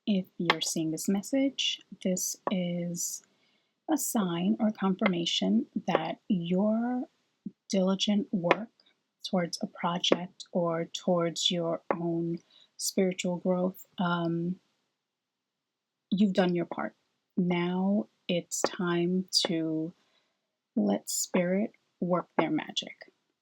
If you're seeing this message, this is a sign or confirmation that your diligent work towards a project or towards your own spiritual growth, you've done your part. Now it's time to let spirit work their magic.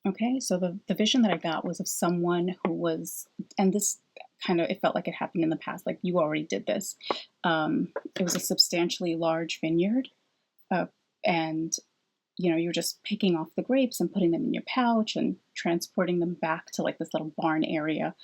Okay, so the vision that I got was of someone who was, and this kind of, it felt like it happened in the past, like you already did this. It was a substantially large vineyard, and you're just picking off the grapes and putting them in your pouch and transporting them back to like this little barn area,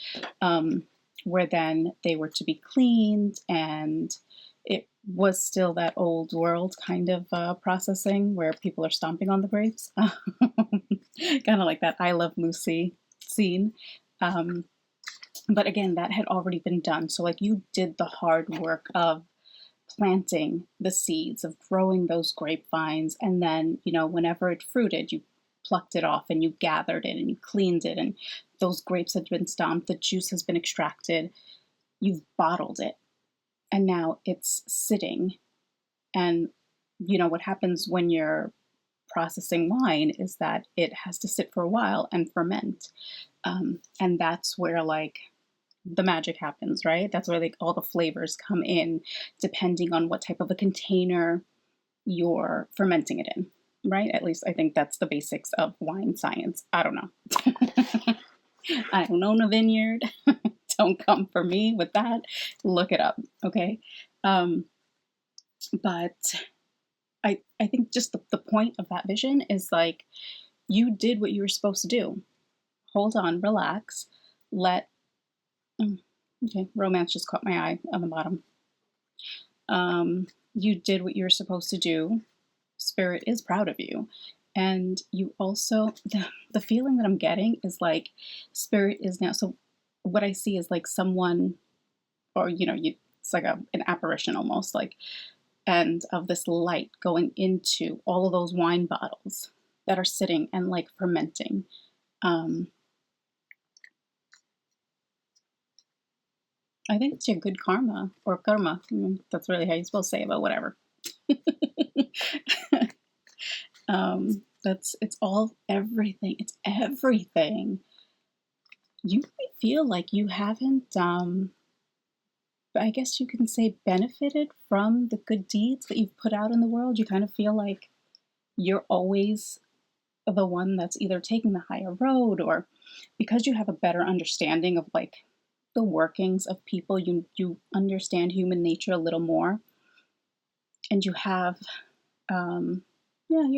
where then they were to be cleaned, and it was still that old world kind of processing where people are stomping on the grapes, kind of like that I Love Lucy scene. But again, that had already been done. So like you did the hard work of planting the seeds, of growing those grapevines, and then whenever it fruited, you plucked it off and you gathered it and you cleaned it, and those grapes had been stomped, the juice has been extracted, you've bottled it, and now it's sitting. And what happens when you're processing wine is that it has to sit for a while and ferment, and that's where like the magic happens, right? That's where like all the flavors come in, depending on what type of a container you're fermenting it in, right? At least I think that's the basics of wine science. I don't know. I don't own a vineyard. Don't come for me with that. Look it up, okay? But I think just the point of that vision is like you did what you were supposed to do. Hold on, relax, let okay, romance just caught my eye on the bottom. You did what you were supposed to do. Spirit is proud of you. And you also, the feeling that I'm getting is like spirit is now, so what I see is like someone, or, it's like an apparition almost, like, and of this light going into all of those wine bottles that are sitting and like fermenting. I think it's your good karma or karma. That's really how you're supposed to say it, but whatever. It's all everything. It's everything. You might feel like you haven't, I guess you can say, benefited from the good deeds that you've put out in the world. You kind of feel like you're always the one that's either taking the higher road, or because you have a better understanding of like the workings of people, you understand human nature a little more, and you have you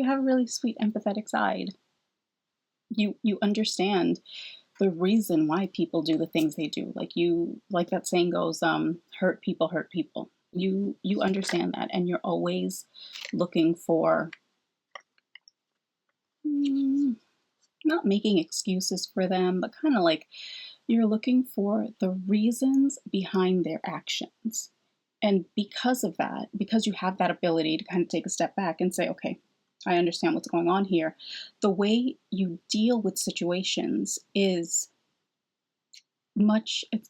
have a really sweet empathetic side. You understand the reason why people do the things they do, like that saying goes, hurt people hurt people. You understand that, and you're always looking for, not making excuses for them, but kind of like you're looking for the reasons behind their actions. And because of that, because you have that ability to kind of take a step back and say, okay, I understand what's going on here, the way you deal with situations is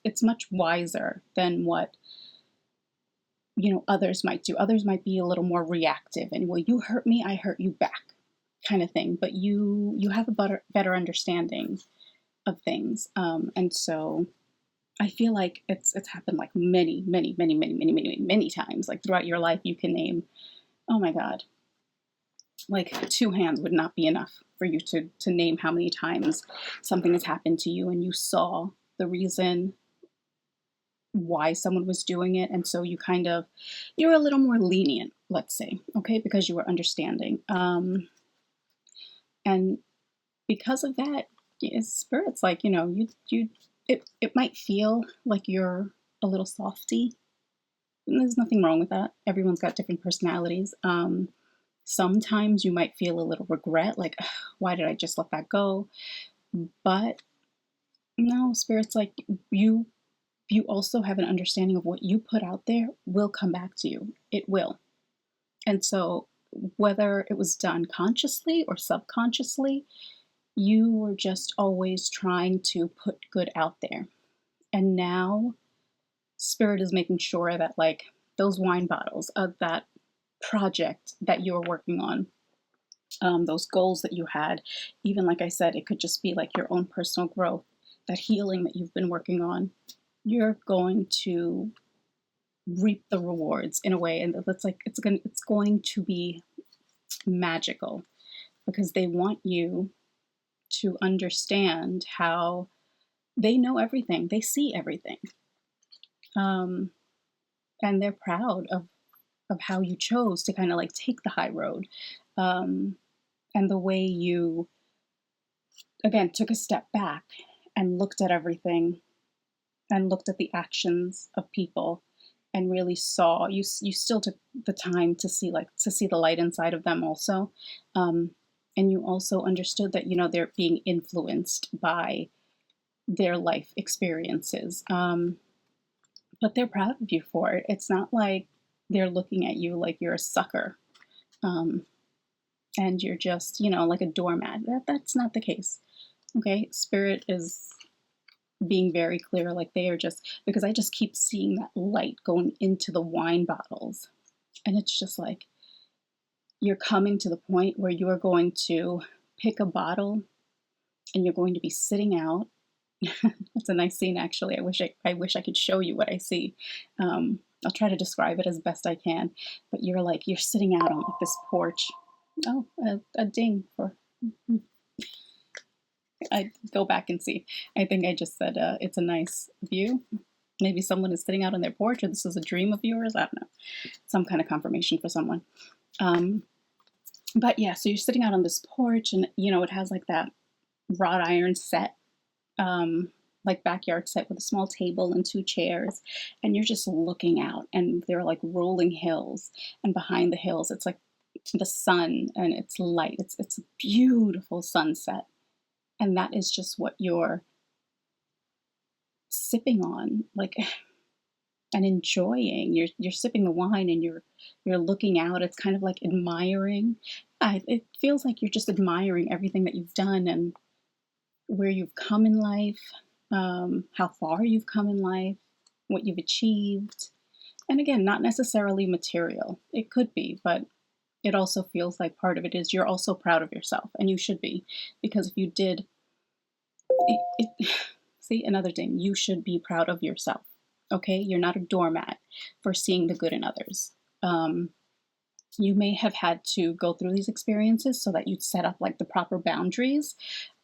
it's much wiser than what others might do. Others might be a little more reactive and, well, you hurt me, I hurt you back, kind of thing. But you have a better understanding of things, and so I feel like it's happened like many, many, many, many, many, many, many times. Like throughout your life, you can name, oh my God, like 2 hands would not be enough for you to name how many times something has happened to you and you saw the reason why someone was doing it. And so you're a little more lenient, let's say, okay, because you were understanding. And because of that, spirit's like, it might feel like you're a little softy. And there's nothing wrong with that. Everyone's got different personalities. Sometimes you might feel a little regret, like, why did I just let that go? But no, spirit's like, you also have an understanding of what you put out there will come back to you. It will. And so whether it was done consciously or subconsciously, you were just always trying to put good out there. And now Spirit is making sure that like those wine bottles of that project that you're working on, those goals that you had, even like I said, it could just be like your own personal growth, that healing that you've been working on, you're going to reap the rewards in a way, and it's going to be magical, because they want you to understand how they know everything, they see everything, um, and they're proud of how you chose to kind of like take the high road, um, and the way you again took a step back and looked at everything and looked at the actions of people and really saw you still took the time to see the light inside of them also, um, and you also understood that they're being influenced by their life experiences, but they're proud of you for it. It's not like they're looking at you like you're a sucker, um, and you're just like a doormat. That's not the case. Okay, spirit is being very clear, like they are just, because I just keep seeing that light going into the wine bottles, and it's just like you're coming to the point where you are going to pick a bottle and you're going to be sitting out. That's a nice scene, actually. I wish I could show you what I see. I'll try to describe it as best I can, but you're sitting out on like this porch. Oh, a ding for I go back and see. I think I just said it's a nice view. Maybe someone is sitting out on their porch, or this is a dream of yours. I don't know. Some kind of confirmation for someone. But yeah, so you're sitting out on this porch, and it has like that wrought iron set, like backyard set with a small table and two chairs, and you're just looking out, and there are like rolling hills, and behind the hills, it's like the sun and it's light. It's a beautiful sunset. And that is just what you're sipping on, like, and enjoying. You're sipping the wine and you're looking out. It's kind of like admiring. It feels like you're just admiring everything that you've done and where you've come in life, how far you've come in life, what you've achieved. And again, not necessarily material. It could be, but it also feels like part of it is you're also proud of yourself, and you should be, because if you did, see, another thing, you should be proud of yourself. Okay, you're not a doormat for seeing the good in others. You may have had to go through these experiences so that you'd set up like the proper boundaries.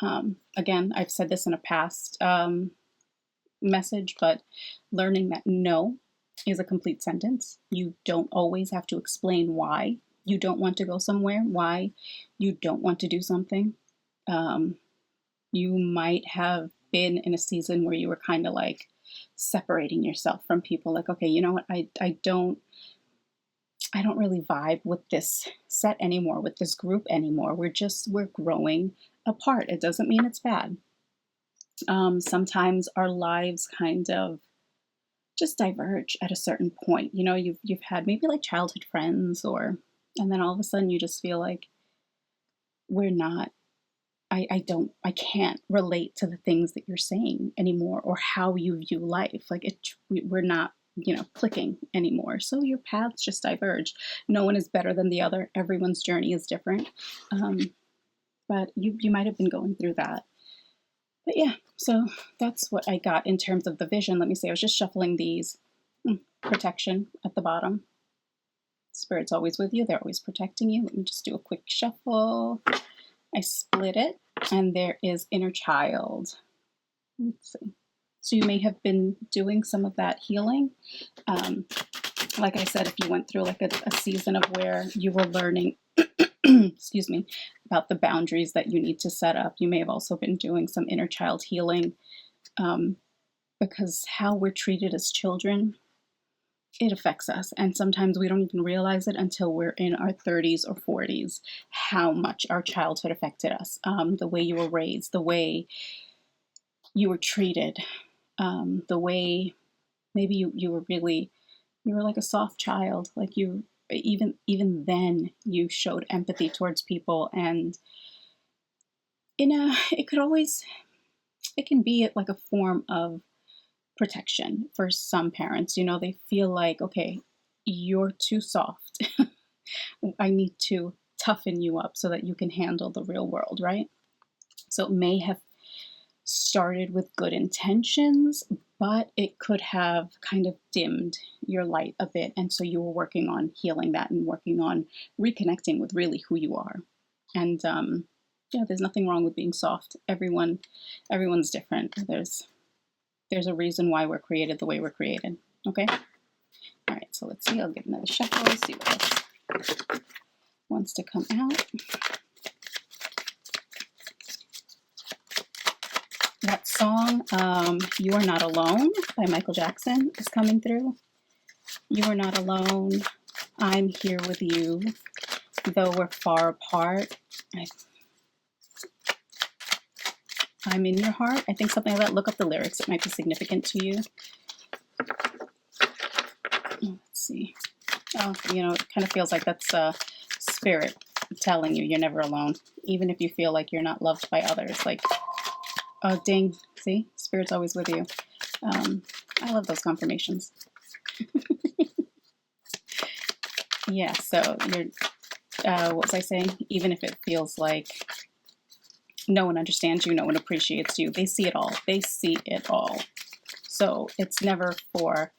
Again, I've said this in a past message, but learning that no is a complete sentence. You don't always have to explain why you don't want to go somewhere, why you don't want to do something. You might have been in a season where you were kind of like separating yourself from people, like, okay, you know what, I don't really vibe with this set anymore, with this group anymore. We're growing apart. It doesn't mean it's bad. Sometimes our lives kind of just diverge at a certain point. You've had maybe like childhood friends, and then all of a sudden you just feel like we're not I can't relate to the things that you're saying anymore, or how you view life. Like we're not, clicking anymore. So your paths just diverge. No one is better than the other. Everyone's journey is different. But you might have been going through that. But yeah, so that's what I got in terms of the vision. Let me see, I was just shuffling these. Protection at the bottom. Spirit's always with you. They're always protecting you. Let me just do a quick shuffle. I split it, and there is inner child. Let's see. So you may have been doing some of that healing. Like I said, if you went through like a season of where you were learning, excuse me, about the boundaries that you need to set up, you may have also been doing some inner child healing, because how we're treated as children, it affects us. And sometimes we don't even realize it until we're in our 30s or 40s, how much our childhood affected us. The way you were raised, the way you were treated, the way maybe you were like a soft child. Like even then you showed empathy towards people. And it can be like a form of protection for some parents. You know, they feel like, okay, you're too soft. I need to toughen you up so that you can handle the real world, right? So it may have started with good intentions, but it could have kind of dimmed your light a bit. And so you were working on healing that and working on reconnecting with really who you are. And yeah, there's nothing wrong with being soft. Everyone's different. There's a reason why we're created the way we're created. Okay? All right, so let's see. I'll give another shuffle, see what else wants to come out. That song, You Are Not Alone by Michael Jackson is coming through. You are not alone. I'm here with you. Though we're far apart, I'm in your heart. I think something like that. Look up the lyrics. It might be significant to you. Let's see. Oh, you know, it kind of feels like that's spirit telling you you're never alone. Even if you feel like you're not loved by others. Like, oh, ding. See? Spirit's always with you. I love those confirmations. Yeah, so you're, what was I saying? Even if it feels like no one understands you, no one appreciates you, they see it all. They see it all. So it's never for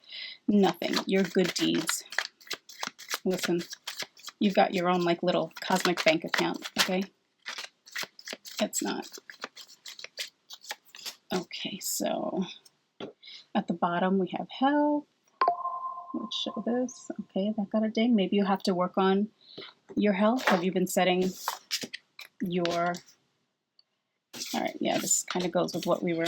nothing. Your good deeds. Listen, you've got your own like little cosmic bank account, okay? It's not. Okay, so at the bottom we have health. Let's show this. Okay, that got a ding. Maybe you have to work on your health. Have you been setting your... All right, yeah, this kind of goes with what we were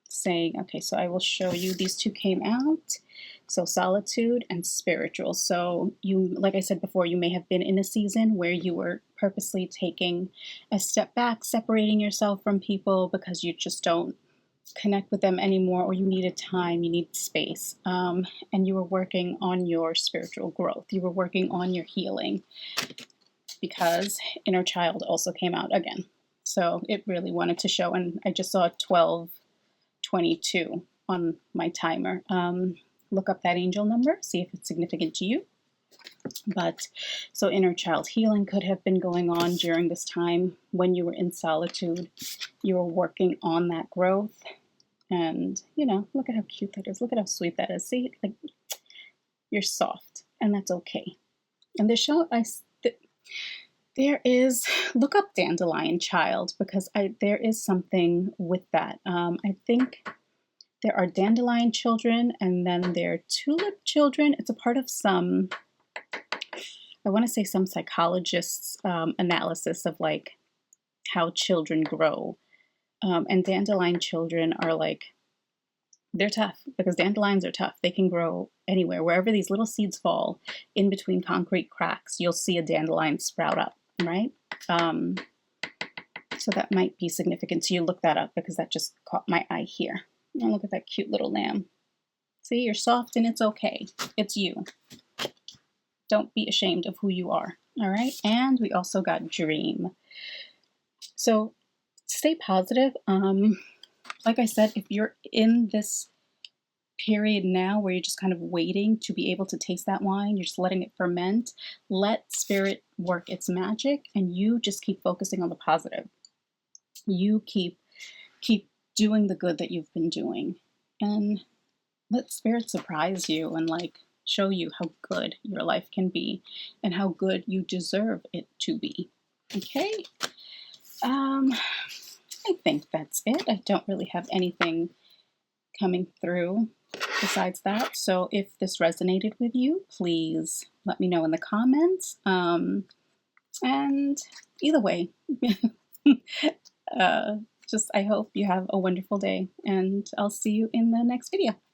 saying. Okay, so I will show you. These two came out. So solitude and spiritual. So you, like I said before, you may have been in a season where you were purposely taking a step back, separating yourself from people because you just don't connect with them anymore, or you needed time, you need space, and you were working on your spiritual growth. You were working on your healing because inner child also came out again. So it really wanted to show, and I just saw 1222 on my timer. Look up that angel number, see if it's significant to you. But so inner child healing could have been going on during this time when you were in solitude. You were working on that growth. And, you know, look at how cute that is. Look at how sweet that is. See, like, you're soft, and that's okay. And there is, look up dandelion child, because there is something with that. I think there are dandelion children, and then there are tulip children. It's a part of some, I want to say some psychologist's analysis of, like, how children grow. And dandelion children are like, they're tough because dandelions are tough. They can grow anywhere. Wherever these little seeds fall, in between concrete cracks, you'll see a dandelion sprout up, right? So that might be significant to you. Look that up because that just caught my eye here. And look at that cute little lamb. See, you're soft and it's okay. It's you. Don't be ashamed of who you are, all right? And we also got dream. So stay positive. Like I said, if you're in this period now where you're just kind of waiting to be able to taste that wine, you're just letting it ferment, let spirit work its magic, and you just keep focusing on the positive. You keep doing the good that you've been doing, and let spirit surprise you and like show you how good your life can be and how good you deserve it to be. Okay? I think that's it. I don't really have anything coming through besides that. So if this resonated with you, please let me know in the comments. And either way, just I hope you have a wonderful day, and I'll see you in the next video.